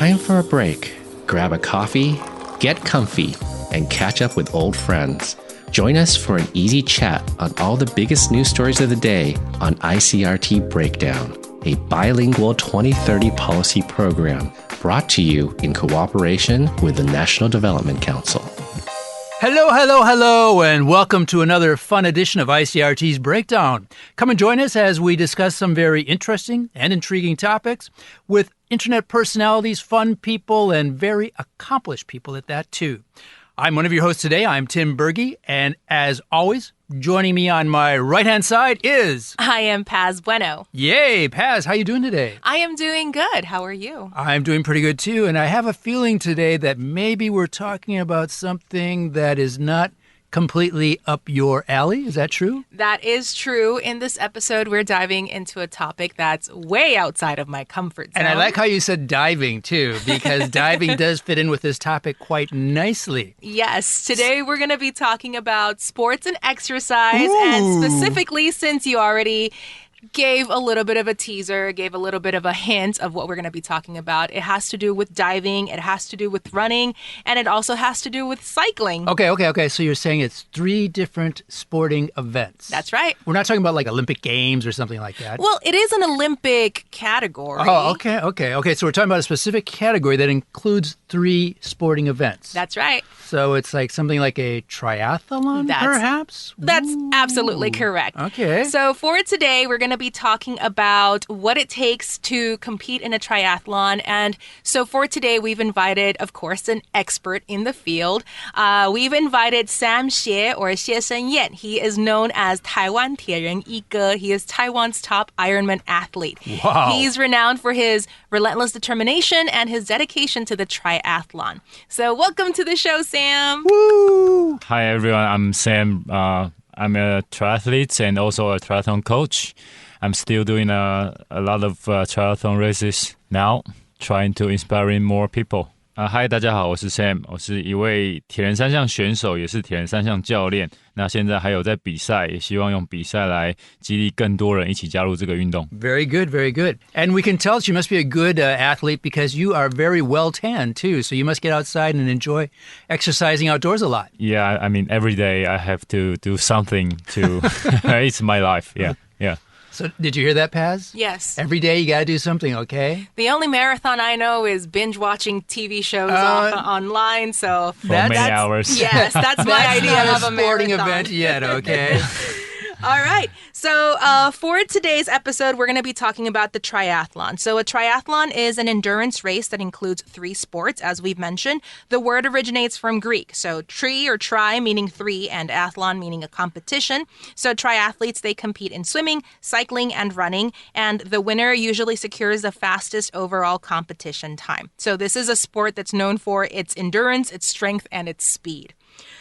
time for a break. Grab a coffee, get comfy, and catch up with old friends. Join us for an easy chat on all the biggest news stories of the day on ICRT Breakdown, a bilingual 2030 policy program brought to you in cooperation with the National Development Council. Hello, and welcome to another fun edition of ICRT's Breakdown. Come and join us as we discuss some very interesting and intriguing topics with internet personalities, fun people, and very accomplished people at that, too. I'm one of your hosts today. I'm Tim Berge, and as always, joining me on my right-hand side is... I am Paz Bueno. Yay, Paz, how you doing today? I am doing good. How are you? I'm doing pretty good, too, and I have a feeling today that maybe we're talking about something that is not completely up your alley. Is that true? That is true. In this episode, we're diving into a topic that's way outside of my comfort zone. And I like how you said diving, too, because diving does fit in with this topic quite nicely. Yes. Today, we're going to be talking about sports and exercise. Ooh. And specifically, since you already gave a little bit of a teaser, gave a little bit of a hint of what we're going to be talking about. It has to do with diving, it has to do with running, and it also has to do with cycling. Okay. So you're saying it's 3 different sporting events. That's right. We're not talking about like Olympic Games or something like that. Well, it is an Olympic category. Oh, okay. So we're talking about a specific category that includes 3 sporting events. That's right. So it's like something like a triathlon, perhaps? That's absolutely correct. Okay. So for today, we're going to be talking about what it takes to compete in a triathlon. And so for today, we've invited, of course, an expert in the field. We've invited Sam Hsieh, or 谢生燕. He is known as 台湾铁人一哥. He is Taiwan's top Ironman athlete. Wow. He's renowned for his relentless determination and his dedication to the triathlon. So welcome to the show, Sam. Woo! Hi, everyone. I'm Sam. I'm a triathlete and also a triathlon coach. I'm still doing a lot of triathlon races now, trying to inspire more people. Hi, 大家好，我是 Sam， 我是一位铁人三项选手，也是铁人三项教练。那现在还有在比赛，也希望用比赛来激励更多人一起加入这个运动。Very good. And we can tell that you must be a good athlete because you are very well tanned too. So you must get outside and enjoy exercising outdoors a lot. Yeah, I mean, every day I have to do something to... It's my life, yeah. So did you hear that, Paz? Yes. Every day you got to do something, okay? The only marathon I know is binge watching TV shows online. So for many hours. Yes, that's my idea of a sporting marathon. event yet, okay? All right. So for today's episode, we're going to be talking about the triathlon. So a triathlon is an endurance race that includes 3 sports, as we've mentioned. The word originates from Greek. So tri or tri meaning 3 and athlon meaning a competition. So triathletes, they compete in swimming, cycling, and running. And the winner usually secures the fastest overall competition time. So this is a sport that's known for its endurance, its strength, and its speed.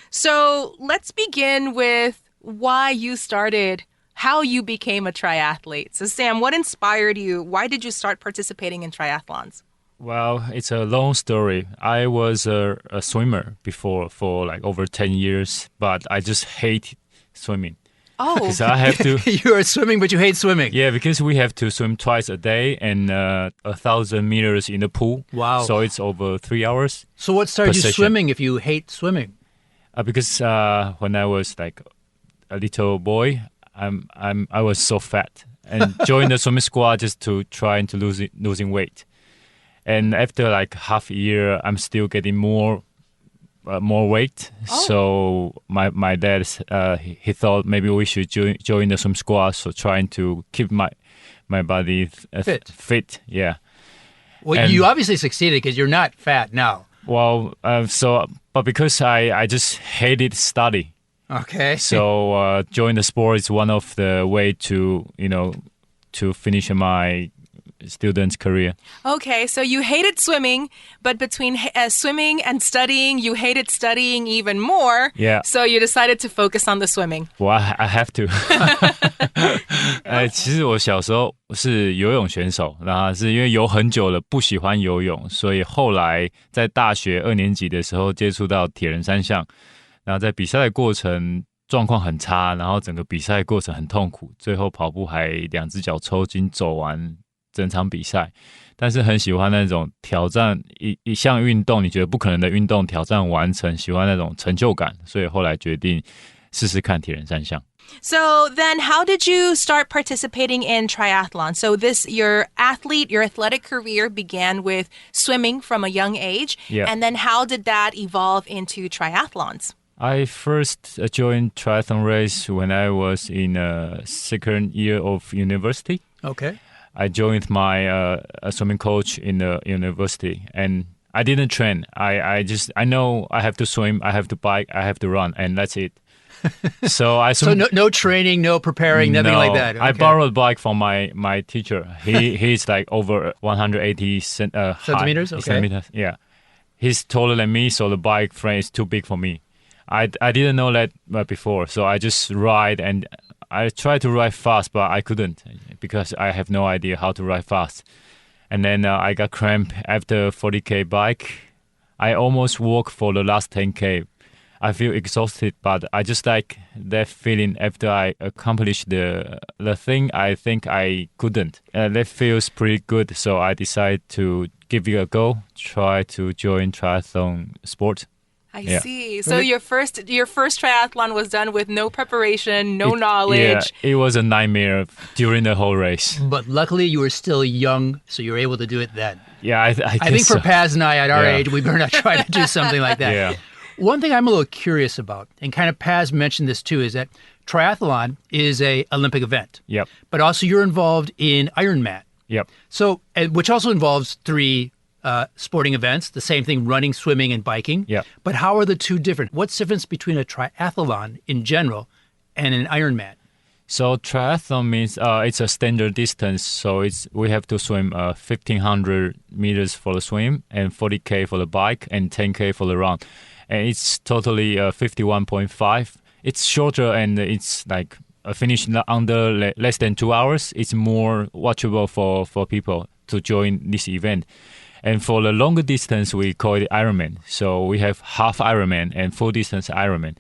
So let's begin with why you started, how you became a triathlete. So Sam, what inspired you? Why did you start participating in triathlons? Well, it's a long story. I was a swimmer before for like over 10 years, but I just hate swimming. Oh. Because I have to... You are swimming, but you hate swimming. Yeah, because we have to swim twice a day and 1,000 meters in the pool. Wow. So it's over 3 hours. So what started you session. swimming if you hate swimming? Because when I was like a little boy, I was so fat and joined the swimming squad just to try to losing weight. And after like half a year, I'm still getting more weight. Oh. So my dad he thought maybe we should join the swim squad, so trying to keep my body fit. Yeah. Well, and you obviously succeeded because you're not fat now. Well, but because I just hated study. Okay. So join the sport is one of the way to finish my student's career. Okay, so you hated swimming, but between swimming and studying, you hated studying even more. Yeah. So you decided to focus on the swimming. Well, I have to. 其实我小时候是游泳选手，然后是因为游很久了不喜欢游泳，所以后来在大学2年级的时候接触到铁人三项，然后在比赛的过程状况很差，然后整个比赛过程很痛苦，最后跑步还2只脚抽筋走完整场比赛，但是很喜欢那种挑战一项运动，你觉得不可能的运动挑战完成，喜欢那种成就感，所以后来决定试试看铁人三项。So then how did you start participating in triathlon? So your athletic career began with swimming from a young age. Yeah. And then how did that evolve into triathlons? I first joined triathlon race when I was in second year of university. Okay. I joined my swimming coach in the university, and I didn't train. I know I have to swim, I have to bike, I have to run, and that's it. So no training, no preparing, nothing like that. Okay. I borrowed a bike from my teacher. He's like over 180 centimeters. High, Okay. Centimeters, yeah. He's taller than me, so the bike frame is too big for me. I didn't know that before, so I just ride, and I tried to ride fast, but I couldn't because I have no idea how to ride fast. And then I got cramp after 40K bike. I almost walked for the last 10K. I feel exhausted, but I just like that feeling after I accomplished the thing I think I couldn't. That feels pretty good, so I decided to give it a go, try to join triathlon sport. I see. So your first triathlon was done with no preparation, no knowledge. Yeah, it was a nightmare during the whole race. But luckily you were still young, so you were able to do it then. Yeah, I think so. For Paz and I at our age, we better not try to do something like that. Yeah. One thing I'm a little curious about, and kind of Paz mentioned this too, is that triathlon is an Olympic event. Yep. But also you're involved in Ironman. Yep. So, which also involves 3 sporting events, the same thing, running, swimming, and biking. Yep. But how are the two different? What's the difference between a triathlon in general and an Ironman? So triathlon means it's a standard distance. So we have to swim 1,500 meters for the swim and 40K for the bike and 10K for the run. And it's totally 51.5. It's shorter and it's like a finish under less than 2 hours. It's more watchable for people to join this event. And for the longer distance, we call it Ironman. So we have half Ironman and full distance Ironman.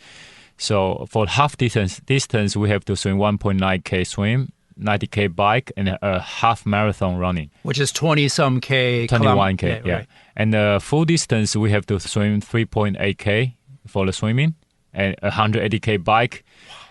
So for half distance, we have to swim 1.9K swim, 90K bike, and a half marathon running. Which is 20-some K. 21K, yeah. Right. And full distance, we have to swim 3.8K for the swimming and 180K bike.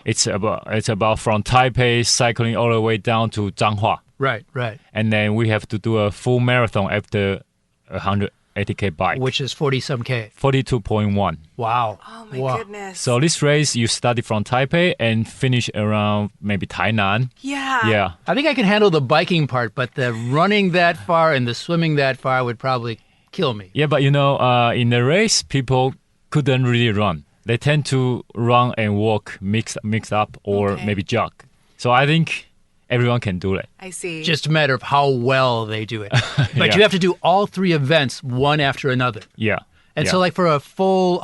It's about from Taipei cycling all the way down to 彰化. Right, right. And then we have to do a full marathon after 180K bike. Which is 40-some K. 42.1. Wow. Oh, my goodness. So this race, you started from Taipei and finish around maybe Tainan. Yeah. Yeah. I think I can handle the biking part, but the running that far and the swimming that far would probably kill me. Yeah, but in the race, people couldn't really run. They tend to run and walk mixed up or maybe jog. So I think everyone can do it. I see. Just a matter of how well they do it. But you have to do all 3 events one after another. Yeah. And so like for a full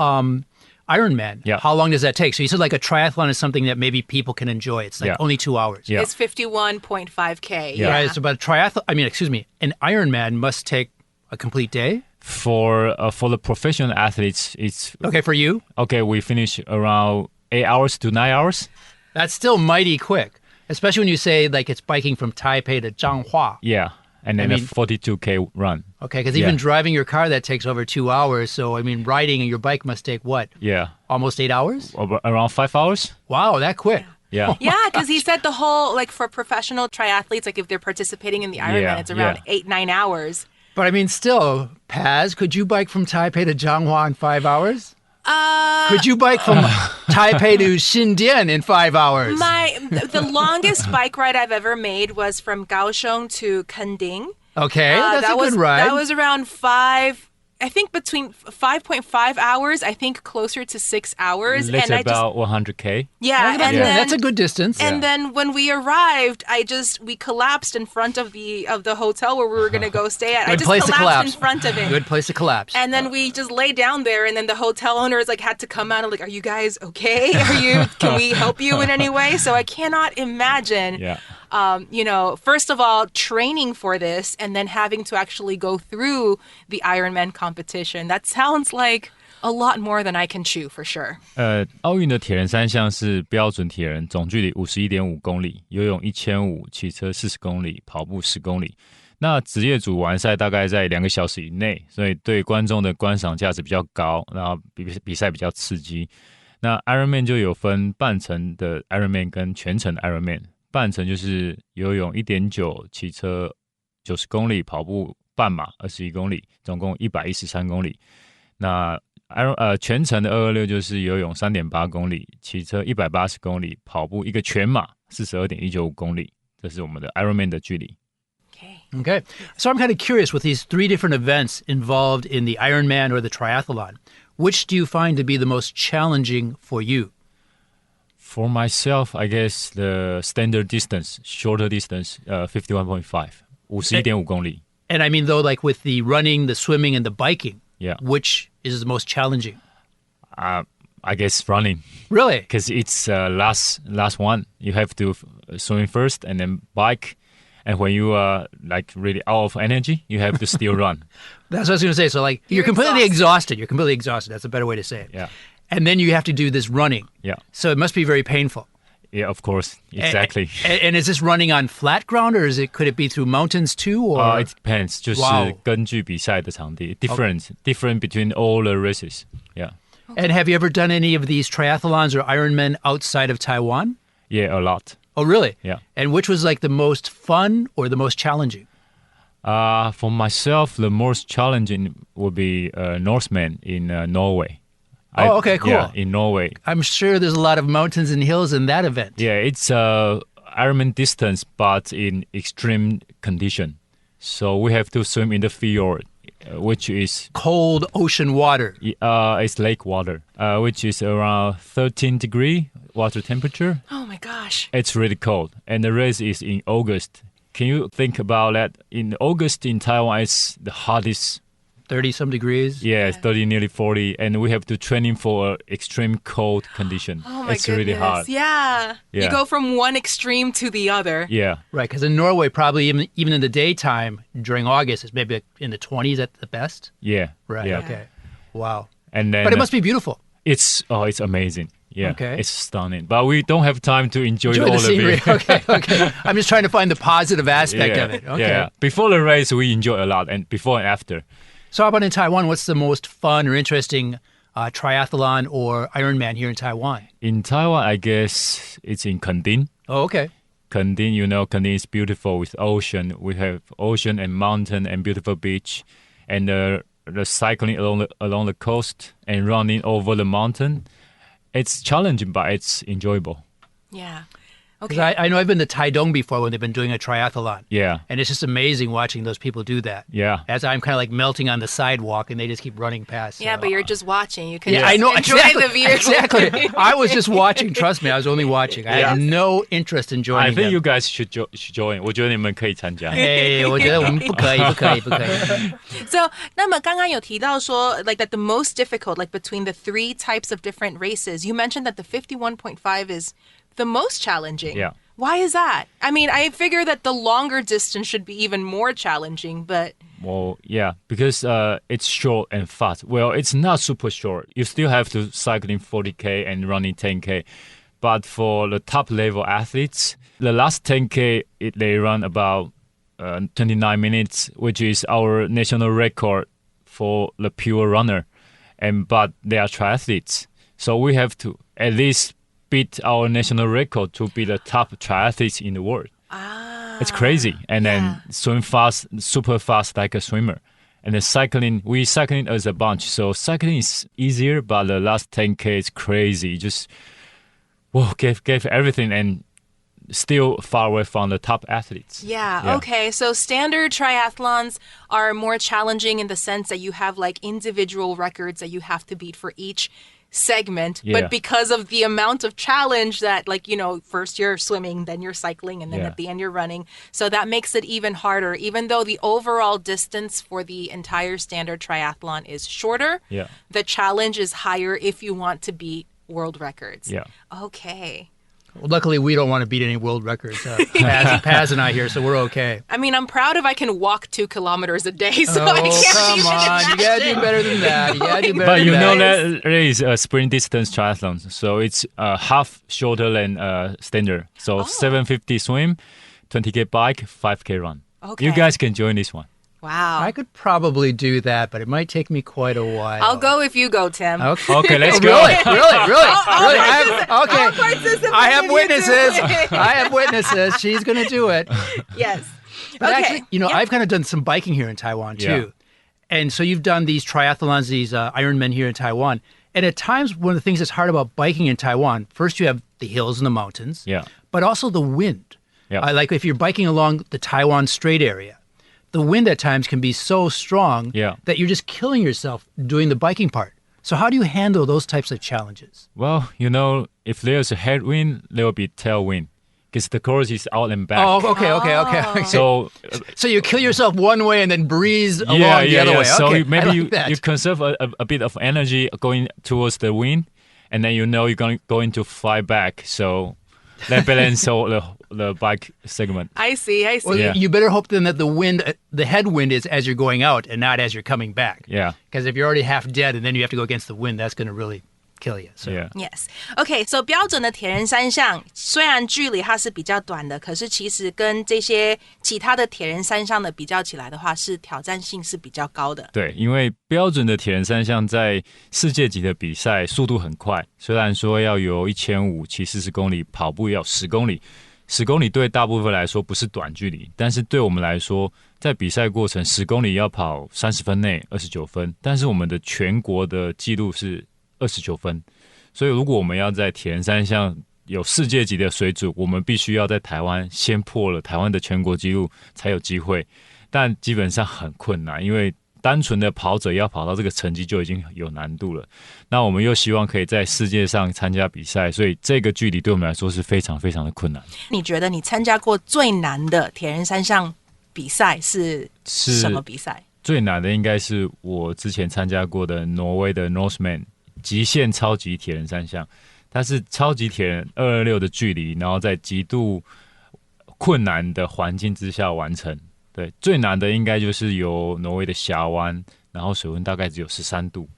Ironman, how long does that take? So you said like a triathlon is something that maybe people can enjoy. It's like only 2 hours. Yeah. It's 51.5K. Yeah. Right, so but an Ironman must take a complete day? For the professional athletes, it's... Okay, for you? Okay, we finish around 8 hours to 9 hours. That's still mighty quick. Especially when you say like it's biking from Taipei to 彰化. Yeah, and then a 42K run. Okay, because even driving your car, that takes over 2 hours. So, riding on your bike must take what? Yeah. Almost 8 hours? Around 5 hours. Wow, that quick. Yeah. Yeah, because he said the whole, like for professional triathletes, like if they're participating in the Ironman, it's around 8-9 hours. But still, Paz, could you bike from Taipei to 彰化in 5 hours? Could you bike from Taipei to Xindian in 5 hours? The longest bike ride I've ever made was from Kaohsiung to Kending. Okay, that's a good ride. That was around 5.5 hours, I think closer to 6 hours. That's about 100K. Yeah, and then, that's a good distance. And then when we arrived, we collapsed in front of the hotel where we were going to go stay at. I just collapsed in front of it. Good place to collapse. And then we just lay down there, and then the hotel owners had to come out and are you guys okay? Can we help you in any way? So I cannot imagine. Yeah. First of all, training for this and then having to actually go through the Ironman competition. That sounds like a lot more than I can chew for sure. 奥运的铁人三项是标准铁人，总距离51.5公里，游泳1500，骑车40公里，跑步10公里。那职业组完赛大概在2个小时以内，所以对观众的观赏价值比较高，然后比赛比较刺激。那 Ironman 就有分半程的 Ironman 跟全程的 Ironman。半程就是游泳 1.9， 骑车90公里，跑步半马21公里，总共113公里。那全程的226就是游泳 3.8 公里，骑车180公里，跑步一个全马 42.195 公里。这是我们的 Ironman 的距离。Okay. So I'm kind of curious with these 3 different events involved in the Ironman or the triathlon. Which do you find to be the most challenging for you? For myself, I guess the standard distance, shorter distance, 51.5, 51.5公里。And I mean, though, like with the running, the swimming, and the biking, yeah. Which is the most challenging? I guess running. Really? Because it's last one. You have to swim first and then bike. And when you are like really out of energy, you have to still run. That's what I was going to say. So like you're completely exhausted. You're completely exhausted. That's a better way to say it. Yeah. And then you have to do this running. Yeah. So it must be very painful. Yeah, of course. Exactly. And is this running on flat ground or could it be through mountains too? Or it depends. 就是根据比赛的场地 different between all the races. Yeah. And have you ever done any of these triathlons or Ironman outside of Taiwan? Yeah, a lot. Oh, really? Yeah. And which was like the most fun or the most challenging? For myself, the most challenging would be Norseman in Norway. Oh, okay, cool. Yeah, in Norway. I'm sure there's a lot of mountains and hills in that event. Yeah, it's Ironman distance, but in extreme condition. So we have to swim in the fjord, which is cold ocean water. It's lake water, which is around 13 degree water temperature. Oh my gosh. It's really cold. And the race is in August. Can you think about that? In August in Taiwan, it's the hottest. 30-some degrees? Yeah, 30, nearly 40. And we have to train for extreme cold condition. Oh my it's goodness. really hard. Yeah. You go from one extreme to the other. Yeah. Right, because in Norway, probably even in the daytime during August, it's maybe in the 20s at the best? Yeah. Right, yeah. Okay. Wow. And then, but it must be beautiful. It's amazing. Yeah, okay. It's stunning. But we don't have time to enjoy all the scenery. of it. Okay. I'm just trying to find the positive aspect of it. Okay. Yeah. Before the race, we enjoy a lot, and before and after. So how about in Taiwan? What's the most fun or interesting triathlon or Ironman here in Taiwan? In Taiwan, I guess it's in Kending. Oh, okay. Kending, Kending is beautiful with ocean. We have ocean and mountain and beautiful beach. And the cycling along the coast and running over the mountain. It's challenging, but it's enjoyable. Yeah. Okay. I know I've been to Taidong before when they've been doing a triathlon. Yeah. And it's just amazing watching those people do that. Yeah. As I'm kind of like melting on the sidewalk and they just keep running past. Yeah, but you're just watching. You can I know, enjoy the view. Exactly. I was just watching. Trust me, I was only watching. I had no interest in joining I think them. you guys should join. 我觉得你们可以参加。我觉得我们不可以。So, 那么刚刚有提到说 like that the most difficult, like between the 3 types of different races, you mentioned that the 51.5 is the most challenging. Yeah. Why is that? I mean, I figure that the longer distance should be even more challenging, but... Well, yeah, because it's short and fast. Well, it's not super short. You still have to cycling 40K and running 10K. But for the top level athletes, the last 10K, they run about 29 minutes, which is our national record for the pure runner. But they are triathletes. So we have to at least beat our national record to be the top triathletes in the world. It's crazy. And then swim fast, super fast like a swimmer. And then cycling, we cycling as a bunch. So cycling is easier, but the last 10K is crazy. Just gave everything and still far away from the top athletes. Yeah, okay. So standard triathlons are more challenging in the sense that you have like individual records that you have to beat for each segment, but because of the amount of challenge that like, first you're swimming, then you're cycling, and then at the end you're running. So that makes it even harder, even though the overall distance for the entire standard triathlon is shorter. Yeah. The challenge is higher if you want to beat world records. Yeah. Okay. Well, luckily, we don't want to beat any world records. Paz and I here, so we're okay. I mean, I'm proud if I can walk 2 kilometers a day, so I can't come even on. You got to do better than that. But you know that there is a sprint distance triathlon, so it's half shorter than standard. So 750 swim, 20K bike, 5K run. Okay. You guys can join this one. Wow. I could probably do that, but it might take me quite a while. I'll go if you go, Tim. Okay, let's go. Really? All participants I have if you witnesses. do it. I have witnesses. She's going to do it. Yes. But Okay. actually, Yep. I've kind of done some biking here in Taiwan too. Yeah. And so you've done these triathlons, these Ironman here in Taiwan. And at times, one of the things that's hard about biking in Taiwan, first you have the hills and the mountains, Yeah. but also the wind. Yeah. Like if you're biking along the Taiwan Strait area, the wind at times can be so strong that you're just killing yourself doing the biking part. So how do you handle those types of challenges? Well, if there's a headwind, there will be tailwind because the course is out and back. Oh, okay. So you kill yourself one way and then breeze along the other way. So Okay, maybe that. you conserve a bit of energy going towards the wind, and then you're going to fly back. So that balance the bike segment. I see. Well, Yeah. you better hope then that the headwind is as you're going out and not as you're coming back. Yeah. Because if you're already half dead and then you have to go against the wind, that's going to really kill you. So. Yeah. Yes. Okay. So 标准的铁人三项虽然距离它是比较短的，可是其实跟这些其他的铁人三项的比较起来的话，是挑战性是比较高的。对，因为标准的铁人三项在世界级的比赛速度很快，虽然说要游1500骑40公里，跑步要10公里。10公里对大部分来说不是短距离，但是对我们来说，在比赛过程10公里要跑30分内29分，但是我们的全国的纪录是29分，所以如果我们要在铁人三项有世界级的水准，我们必须要在台湾先破了台湾的全国纪录才有机会，但基本上很困难，因为单纯的跑者要跑到这个成绩就已经有难度了，那我们又希望可以在世界上参加比赛，所以这个距离对我们来说是非常非常的困难。你觉得你参加过最难的铁人三项比赛是什么比赛？最难的应该是我之前参加过的挪威的 Norseman 极限超级铁人三项，它是超级铁人226的距离，然后在极度困难的环境之下完成。对，最难的应该就是由挪威的峡湾，然后水温大概只有13度。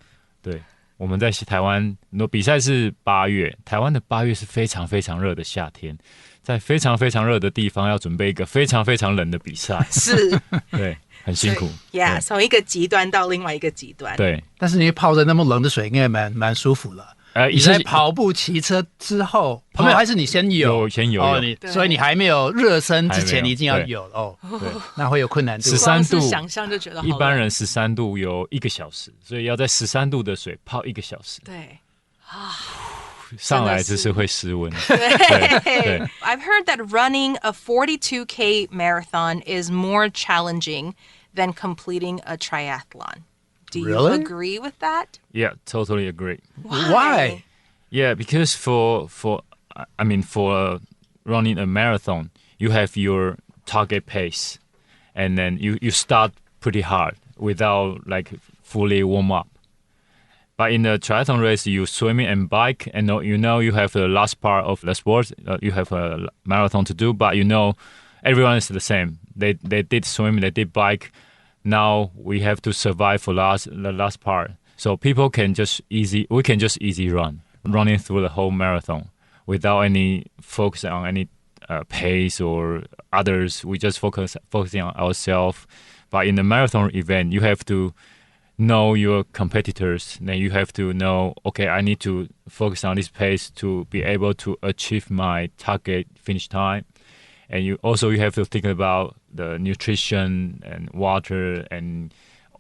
对，我们在台湾比赛是8月，台湾的8月是非常非常热的夏天，在非常非常热的地方要准备一个非常非常冷的比赛，是，对，很辛苦。Yeah， 从一个极端到另外一个极端。对，但是你泡在那么冷的水，应该蛮舒服了。你在跑步、骑车之后，还是你先有？先有所以你还没有热身之前，你已经要有了对，那会有困难度。13度，想象就觉得好。一般人13度游1个小时，所以要在13度的水泡1个小时。对，上来就是会失温。对。I've heard that running a 42K marathon is more challenging than completing a triathlon. Do you agree with that? Yeah, totally agree. Why? Yeah, because for running a marathon, you have your target pace, and then you start pretty hard without fully warm up. But in the triathlon race, you swimming and bike, and you have the last part of the sport. You have a marathon to do, but everyone is the same. They did swim, they did bike. Now we have to survive for the last part. So we can just easy running through the whole marathon without any focus on any pace or others. We just focusing on ourselves. But in the marathon event, you have to know your competitors. Then you have to know, okay, I need to focus on this pace to be able to achieve my target finish time. And you have to think about the nutrition and water and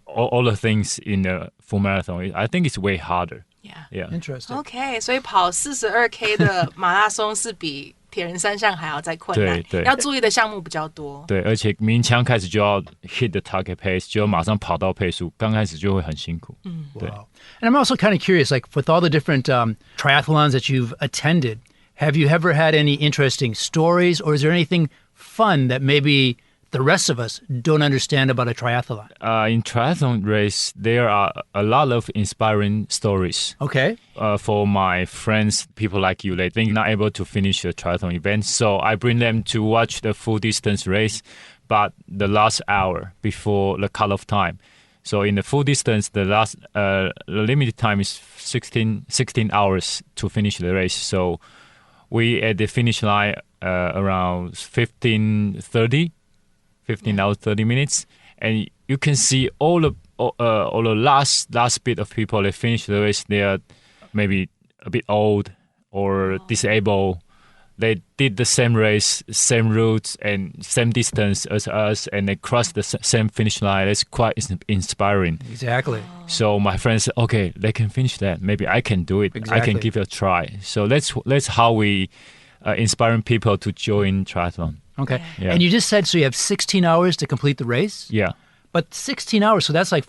all the things in the full marathon. I think it's way harder. Yeah. Interesting. Okay, 所以跑42K 的马拉松是比铁人三项还要再困难，对，要注意的项目比较多。对，而且鸣枪开始就要 hit the target pace， 就要马上跑到配速，刚开始就会很辛苦。对。Wow. And I'm also kind of curious, with all the different triathlons that you've attended, have you ever had any interesting stories, or is there anything fun that maybe the rest of us don't understand about a triathlon? In triathlon race, there are a lot of inspiring stories. Okay. For my friends, people like you, they're not able to finish the triathlon event, so I bring them to watch the full distance race, but the last hour before the cutoff time. So in the full distance, the limited time is 16 hours to finish the race. So we at the finish line around 15:30 15 hours, 30 minutes. And you can see all the last bit of people that finish the race, they are maybe a bit old or disabled. They did the same race, same routes, and same distance as us, and they crossed the same finish line. It's quite inspiring. Exactly. So my friend said, okay, they can finish that. Maybe I can do it. Exactly. I can give it a try. So that's how we inspiring people to join triathlon. Okay. Yeah. And you just said, so you have 16 hours to complete the race? Yeah. But 16 hours, so that's like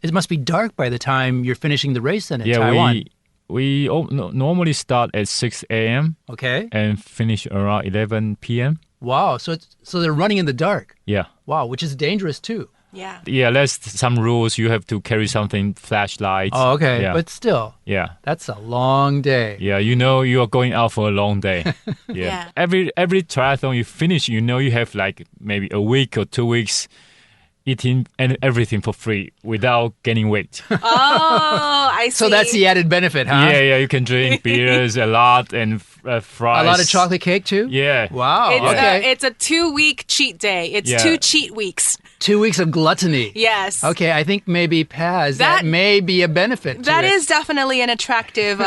it must be dark by the time you're finishing the race then in Taiwan. We normally start at 6 a.m. Okay. and finish around 11 p.m. Wow. So they're running in the dark. Yeah. Wow, which is dangerous too. Yeah. Yeah, there's some rules. You have to carry something, flashlights. Oh, okay. Yeah. But still, Yeah. that's a long day. Yeah, you are going out for a long day. Yeah. Yeah. Every triathlon you finish, you have like maybe a week or 2 weeks eating and everything for free without gaining weight. Oh, I see. So that's the added benefit, huh? Yeah, you can drink beers a lot and fries. A lot of chocolate cake too? Yeah. Wow. It's, okay. it's a 2-week cheat day. It's Yeah. 2 cheat weeks. 2 weeks of gluttony. Yes. Okay, I think maybe Paz, that may be a benefit to That it. is definitely an attractive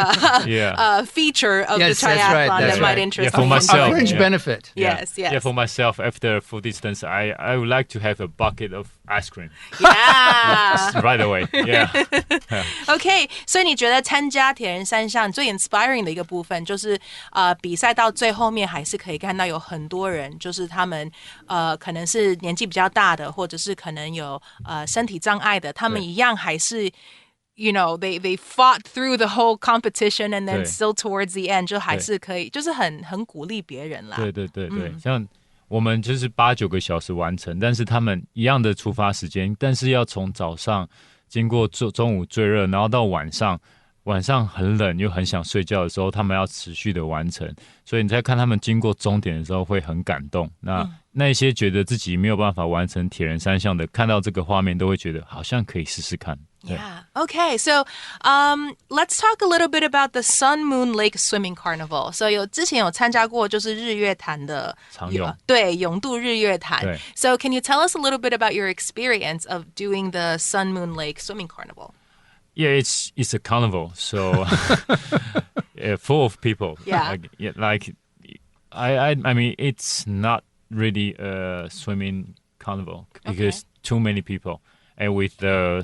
feature of Yes, the that's triathlon right, that's that might right. interest Yeah, for me. myself. a fringe Yeah. benefit. Yes, yes. Yeah, for myself, after full distance, I would like to have a bucket of ice cream Yeah. right away. Yeah. OK， 所以你觉得参加铁人三项最 inspiring 的一个部分，就是比赛到最后面还是可以看到有很多人，就是他们可能是年纪比较大的，或者是可能有身体障碍的，他们一样还是。You know, they fought through the whole competition and then 对 still towards the end 就还是可以，就是很鼓励别人啦。对，像我们就是8、9个小时完成，但是他们一样的出发时间，但是要从早上经过中午最热，然后到晚上很冷又很想睡觉的时候，他们要持续的完成，所以你在看他们经过终点的时候会很感动。那一些觉得自己没有办法完成铁人三项的，看到这个画面都会觉得好像可以试试看。Yeah. Okay. So, let's talk a little bit about the Sun Moon Lake Swimming Carnival. So, 之前有参加过就是日月潭的长泳，对，泳渡日月潭。对。So, can you tell us a little bit about your experience of doing the Sun Moon Lake Swimming Carnival? Yeah, it's a carnival, so full of people. Yeah. I mean, it's not really a swimming carnival because too many people. And with the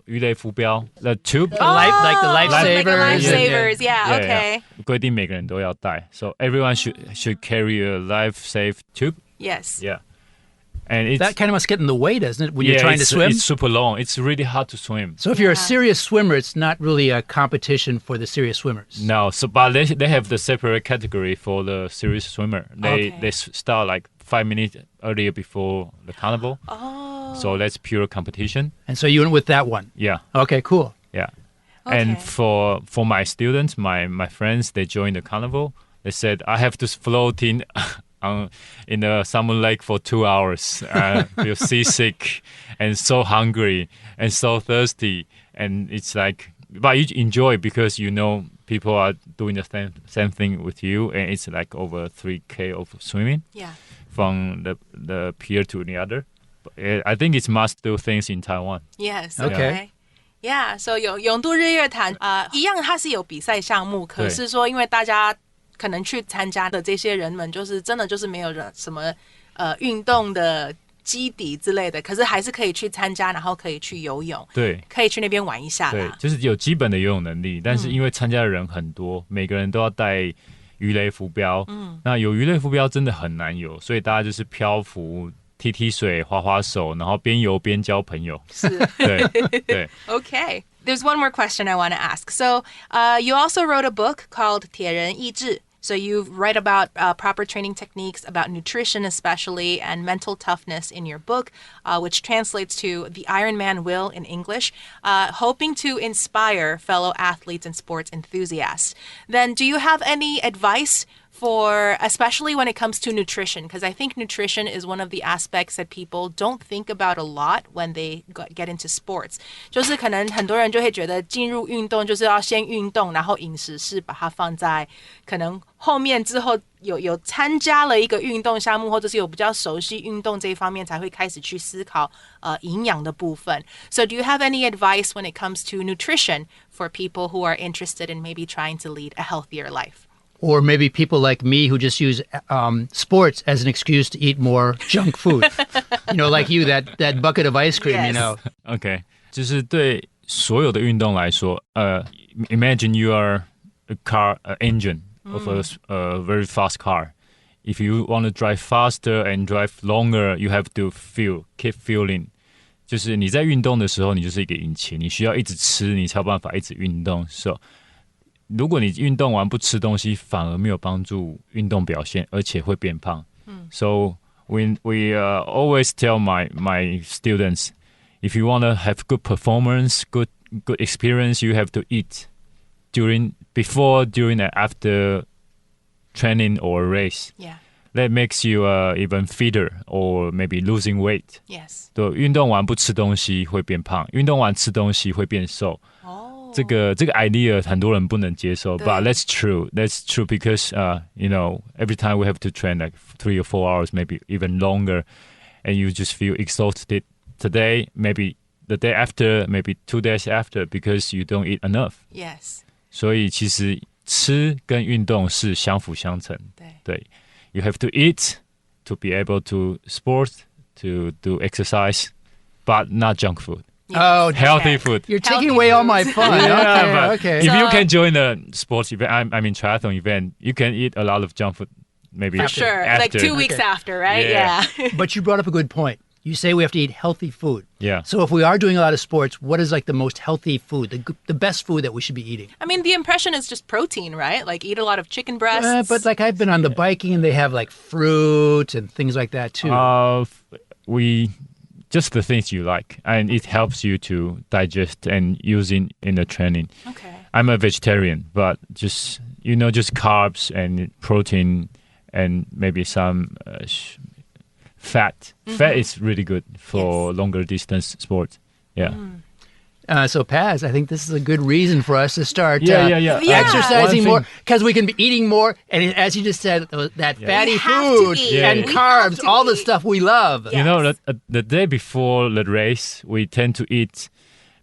鱼雷浮标 the tube, like the lifesavers, like the lifesavers, yeah, okay. 规定每个人都要带 so everyone should carry a life-safe tube. Yes. Yeah. And that kind of must get in the way, doesn't it, when you're trying to swim? It's super long. It's really hard to swim. So if you're a serious swimmer, it's not really a competition for the serious swimmers. No, but they have the separate category for the serious swimmer. They start like 5 minutes earlier before the carnival. Oh. So that's pure competition. And so you went with that one? Yeah. Okay, cool. Yeah. Okay. And for my students, my friends, they joined the carnival. They said, I have to float in the summer lake for 2 hours. Feel seasick and so hungry and so thirsty. And it's like, but you enjoy because you know people are doing the same thing with you. And it's like over 3K of swimming. Yeah. From the pier to the other. I think it's must do things in Taiwan. Yes. Okay. Yeah. So 泳渡日月潭一样它是有比赛项目，可是说因为大家可能去参加的这些人们，就是真的就是没有什么运动的基底之类的，可是还是可以去参加，然后可以去游泳，对，可以去那边玩一下啦。对，就是有基本的游泳能力，但是因为参加的人很多，每个人都要带鱼雷浮标，那有鱼雷浮标真的很难游，所以大家就是漂浮、踢水、滑手，然后边游边交朋友。是，对。Okay. There's one more question I want to ask. So, you also wrote a book called 铁人意志. So you write about proper training techniques, about nutrition especially, and mental toughness in your book, which translates to the Ironman will in English, hoping to inspire fellow athletes and sports enthusiasts. Then do you have any advice for especially when it comes to nutrition, because I think nutrition is one of the aspects that people don't think about a lot when they get into sports. 就是可能很多人就会觉得进入运动就是要先运动，然后饮食是把它放在可能后面之后有参加了一个运动项目，或者是有比较熟悉运动这一方面才会开始去思考营养的部分。So do you have any advice when it comes to nutrition for people who are interested in maybe trying to lead a healthier life? Or maybe people like me who just use sports as an excuse to eat more junk food. Like you, that bucket of ice cream, Yes. Okay. 就是对所有的运动来说，imagine you are a car engine of a very fast car. If you want to drive faster and drive longer, you have to keep fueling. 就是你在运动的时候，你就是一个引擎，你需要一直吃，你才有办法一直运动。So如果你运动完不吃东西，反而没有帮助运动表现，而且会变胖。So we always tell my students, if you want to have good performance, good experience, you have to eat before, during, and after training or race. Yeah. That makes you even fitter or maybe losing weight. Yes. 对，运动完不吃东西会变胖，运动完吃东西会变瘦。这个 idea 很多人不能接受 but that's true because every time we have to train like 3 or 4 hours, maybe even longer, and you just feel exhausted today, maybe the day after, maybe 2 days after, because you don't eat enough. Yes. 所以其实吃跟运动是相辅相成。对， you have to eat to be able to sport, to do exercise, but not junk food. Oh, Healthy food. You're taking away all my fun. Okay. If you can join a sports event, I mean triathlon event, you can eat a lot of junk food maybe For sure. after. Like 2 weeks after, right? Yeah. But you brought up a good point. You say we have to eat healthy food. Yeah. So if we are doing a lot of sports, what is like the most healthy food, the best food that we should be eating? I mean, the impression is just protein, right? Like eat a lot of chicken breasts. But like I've been on the biking and they have like fruit and things like that too. Just the things you like, and it helps you to digest and use in the training. Okay. I'm a vegetarian, but just carbs and protein and maybe some fat. Fat is really good for longer distance sports. Yeah. So Paz, I think this is a good reason for us to start Yeah. exercising more, because we can be eating more. And as you just said, that fatty We have to food eat. and We carbs, have to all the eat. stuff we love. Yeah. The day before the race, we tend to eat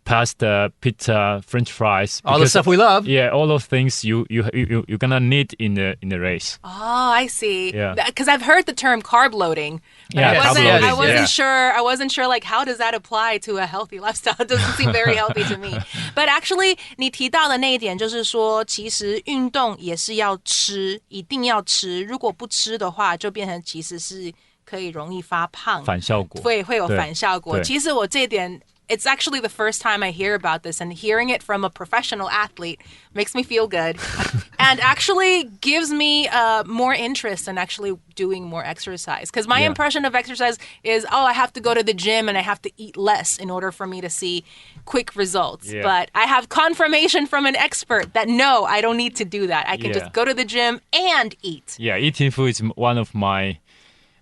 pasta, pizza, French fries. All the stuff we love. Yeah, all those things you're gonna need in the race. Oh, I see. Yeah. Because I've heard the term carb loading. But Yeah, I wasn't, carb loading, I wasn't yeah. sure. I wasn't sure, like, how does that apply to a healthy lifestyle? It doesn't seem very healthy to me. But actually, 你提到的那一点就是说，其实运动也是要吃，一定要吃。如果不吃的话，就变成其实是可以容易发胖，反效果。会有反效果。对。其实我这一点。It's actually the first time I hear about this, and hearing it from a professional athlete makes me feel good and actually gives me more interest in actually doing more exercise. Because my impression of exercise is, I have to go to the gym and I have to eat less in order for me to see quick results. Yeah. But I have confirmation from an expert that no, I don't need to do that. I can just go to the gym and eat. Yeah, eating food is one of my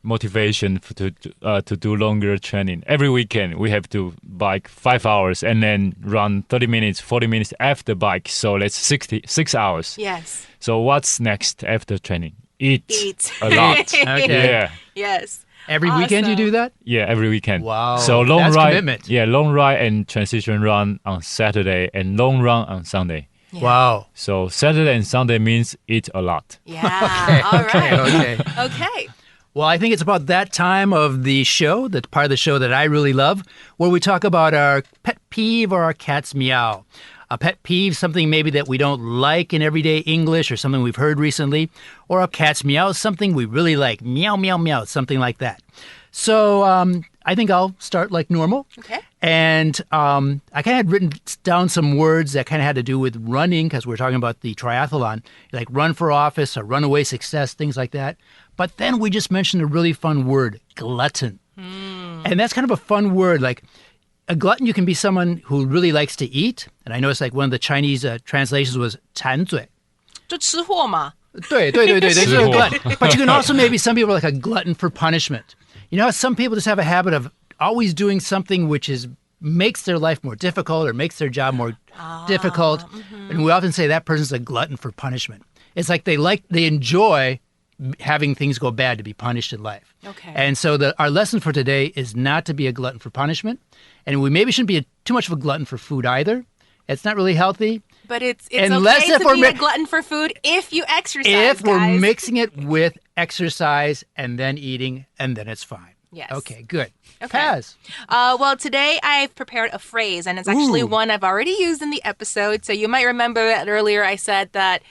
motivation to do longer training. Every weekend we have to bike 5 hours and then run 30 minutes, 40 minutes after bike. So that's 6 hours. Yes. So what's next after training? Eat a lot. Okay. Yeah. Yes. Every weekend you do that? Yeah, every weekend. Wow, So long that's ride. commitment. Yeah, long ride and transition run on Saturday and long run on Sunday. Yeah. Wow. So Saturday and Sunday means eat a lot. Yeah. All right. Okay. Well, I think it's about that time of the show, that part of the show that I really love, where we talk about our pet peeve or our cat's meow. A pet peeve, something maybe that we don't like in everyday English or something we've heard recently, or a cat's meow, something we really like. Meow, meow, meow, something like that. So I think I'll start like normal. Okay. And I kind of had written down some words that kind of had to do with running, because we're talking about the triathlon, like run for office or runaway success, things like that. But then we just mentioned a really fun word, glutton. And that's kind of a fun word. Like a glutton, you can be someone who really likes to eat. And I noticed like one of the Chinese translations was 馋嘴. 就吃货嘛.对，this is a glutton. But you can also maybe some people are like a glutton for punishment. You know, some people just have a habit of always doing something which makes their life more difficult or makes their job more difficult. And we often say that person's a glutton for punishment. It's like they enjoy having things go bad to be punished in life. Okay. And so our lesson for today is not to be a glutton for punishment. And we maybe shouldn't be too much of a glutton for food either. It's not really healthy. But it's Unless okay if to we're be a glutton for food if you exercise, If we're guys. mixing it with exercise and then eating, and then it's fine. Yes. Okay, good. Okay. Paz. Well, today I've prepared a phrase, and it's actually one I've already used in the episode. So you might remember that earlier I said that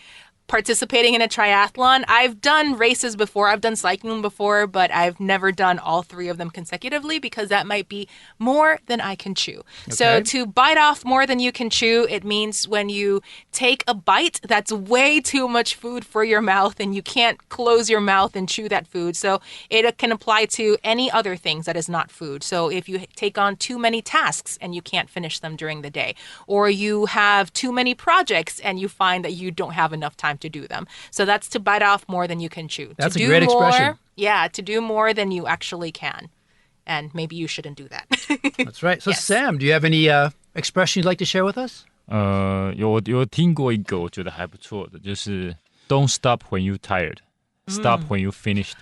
participating in a triathlon, I've done races before, I've done cycling before, but I've never done all three of them consecutively because that might be more than I can chew. Okay. So to bite off more than you can chew, it means when you take a bite that's way too much food for your mouth and you can't close your mouth and chew that food. So it can apply to any other things that is not food. So if you take on too many tasks and you can't finish them during the day, or you have too many projects and you find that you don't have enough time to do them. So that's to bite off more than you can chew. That's to a great more, expression. Yeah, to do more than you actually can. And maybe you shouldn't do that. That's right. So Yes. Sam, do you have any expression you'd like to share with us? 有听过一个我觉得还不错的，就是 Don't stop when you're tired, stop when you finished.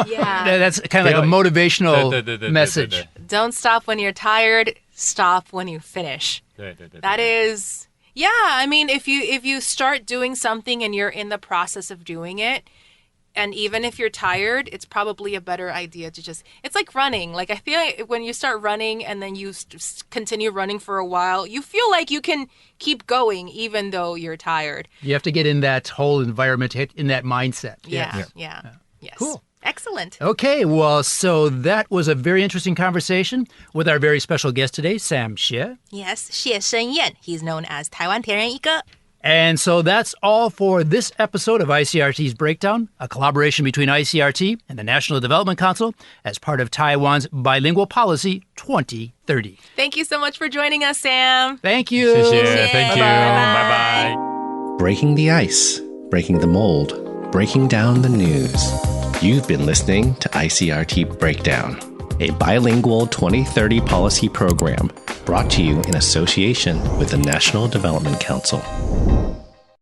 Yeah. That's kind of like a motivational 对 message. Don't stop when you're tired. Stop when you finish. 对 That is, yeah. I mean, if you start doing something and you're in the process of doing it, and even if you're tired, it's probably a better idea to just, it's like running. Like I feel like when you start running and then you continue running for a while, you feel like you can keep going even though you're tired. You have to get in that whole environment, in that mindset. Yeah. Yes. Yeah. Yes. Cool. Excellent. Okay, well, so that was a very interesting conversation with our very special guest today, Sam Hsieh. Yes, 谢生燕. He's known as 台湾铁人一哥. And so that's all for this episode of ICRT's Breakdown, a collaboration between ICRT and the National Development Council as part of Taiwan's Bilingual Policy 2030. Thank you so much for joining us, Sam. Thank you. 谢谢 Thank you. Bye-bye. Bye bye. Breaking the ice, breaking the mold, breaking down the news. You've been listening to ICRT Breakdown, a bilingual 2030 policy program brought to you in association with the National Development Council.